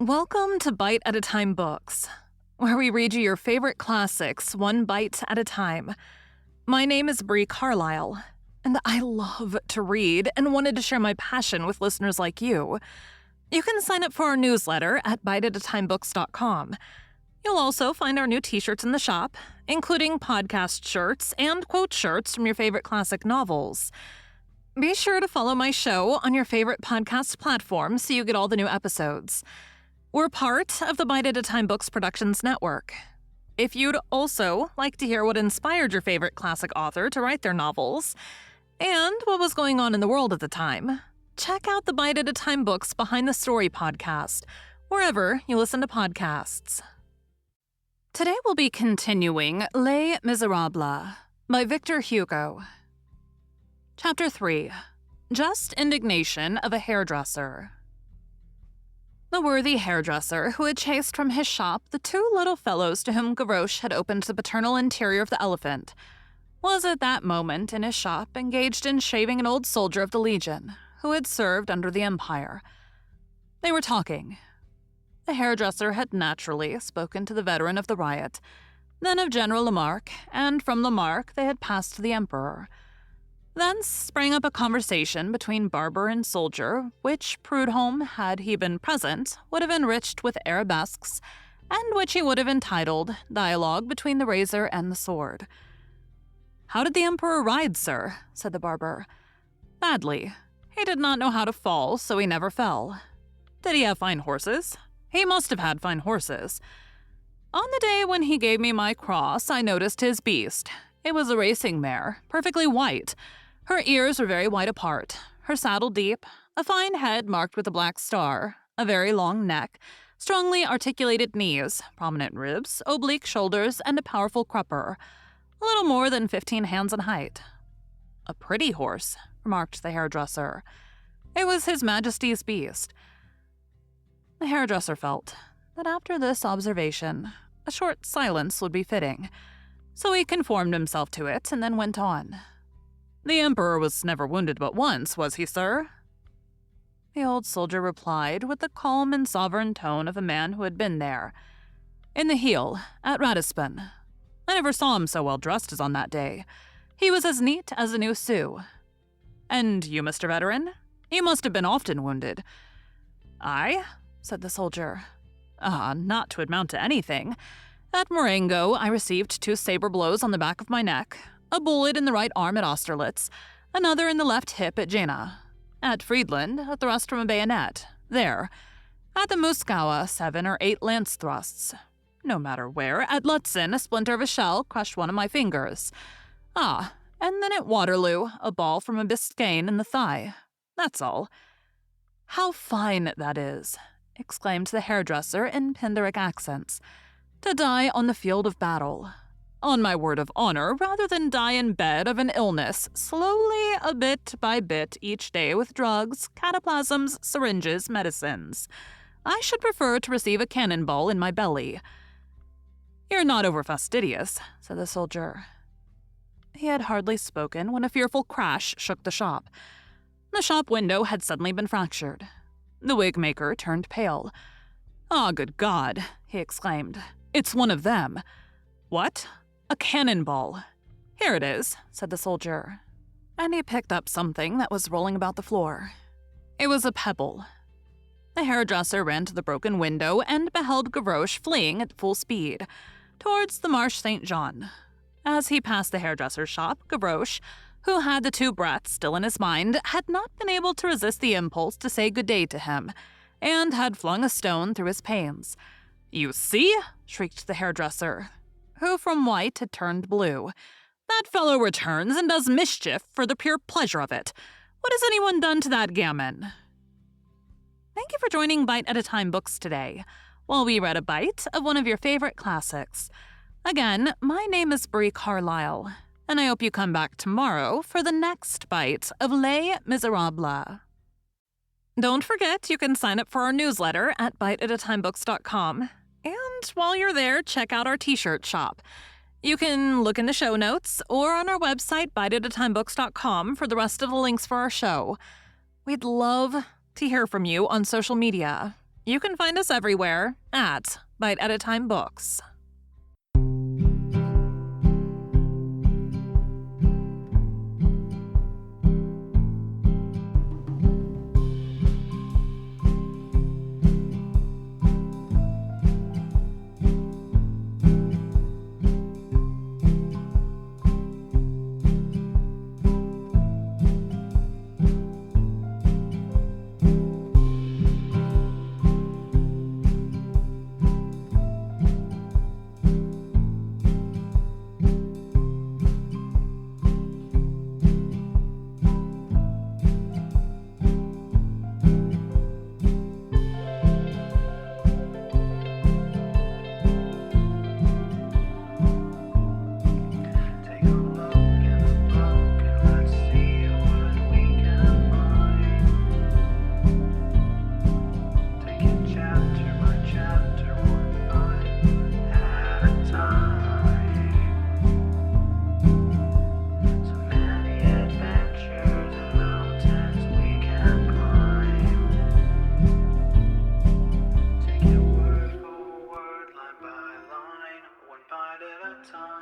Welcome to Bite at a Time Books, where we read you your favorite classics one bite at a time. My name is Bree Carlile, and I love to read and wanted to share my passion with listeners like you. You can sign up for our newsletter at biteatatimebooks.com. You'll also find our new t-shirts in the shop, including podcast shirts and quote shirts from your favorite classic novels. Be sure to follow my show on your favorite podcast platform so you get all the new episodes. We're part of the Bite at a Time Books Productions Network. If you'd also like to hear what inspired your favorite classic author to write their novels, and what was going on in the world at the time, check out the Bite at a Time Books Behind the Story podcast, wherever you listen to podcasts. Today we'll be continuing Les Miserables by Victor Hugo. Chapter 3. Just Indignation of a Hairdresser. The worthy hairdresser who had chased from his shop the two little fellows to whom Gavroche had opened the paternal interior of the elephant was at that moment in his shop engaged in shaving an old soldier of the Legion who had served under the Empire. They were talking. The hairdresser had naturally spoken to the veteran of the riot, then of General Lamarck, and from Lamarck they had passed to the Emperor. Thence sprang up a conversation between barber and soldier, which Prudhomme, had he been present, would have enriched with arabesques, and which he would have entitled Dialogue between the Razor and the Sword. "How did the Emperor ride, sir?" said the barber. "Badly. He did not know how to fall, so he never fell." "Did he have fine horses?" "He must have had fine horses. On the day when he gave me my cross, I noticed his beast. It was a racing mare, perfectly white. Her ears were very wide apart, her saddle deep, a fine head marked with a black star, a very long neck, strongly articulated knees, prominent ribs, oblique shoulders, and a powerful crupper, a little more than 15 hands in height." "A pretty horse," remarked the hairdresser. "It was His Majesty's beast." The hairdresser felt that after this observation, a short silence would be fitting, so he conformed himself to it and then went on. "The Emperor was never wounded but once, was he, sir?" The old soldier replied with the calm and sovereign tone of a man who had been there. "In the heel, at Ratisbon. I never saw him so well dressed as on that day. He was as neat as a new sou." "And you, Mr. Veteran? You must have been often wounded." "I?" said the soldier. Not to amount to anything. At Marengo, I received 2 saber blows on the back of my neck, a bullet in the right arm at Austerlitz, another in the left hip at Jena. At Friedland, a thrust from a bayonet. There. At the Muskau, 7 or 8 lance thrusts. No matter where. At Lutzen, a splinter of a shell crushed one of my fingers. And then at Waterloo, a ball from a Biscayne in the thigh. That's all." "How fine that is!" exclaimed the hairdresser in Pindaric accents. "To die on the field of battle. On my word of honor, rather than die in bed of an illness, slowly, a bit by bit, each day with drugs, cataplasms, syringes, medicines. I should prefer to receive a cannonball in my belly." "You're not over fastidious," said the soldier. He had hardly spoken when a fearful crash shook the shop. The shop window had suddenly been fractured. The wig-maker turned pale. Good God," he exclaimed. "It's one of them." "What?" "A cannonball." "Here it is," said the soldier. And he picked up something that was rolling about the floor. It was a pebble. The hairdresser ran to the broken window and beheld Gavroche fleeing at full speed towards the Marche Saint-Jean. As he passed the hairdresser's shop, Gavroche, who had the 2 brats still in his mind, had not been able to resist the impulse to say good day to him, and had flung a stone through his panes. "You see?" shrieked the hairdresser, who from white had turned blue. "That fellow returns and does mischief for the pure pleasure of it. What has anyone done to that gammon?" Thank you for joining Bite at a Time Books today, while we read a bite of one of your favorite classics. Again, my name is Bree Carlile, and I hope you come back tomorrow for the next bite of Les Miserables. Don't forget, you can sign up for our newsletter at biteatatimebooks.com. And while you're there, check out our t-shirt shop. You can look in the show notes or on our website, biteatatimebooks.com, for the rest of the links for our show. We'd love to hear from you on social media. You can find us everywhere at Bite at a Time Books. One bite at a time.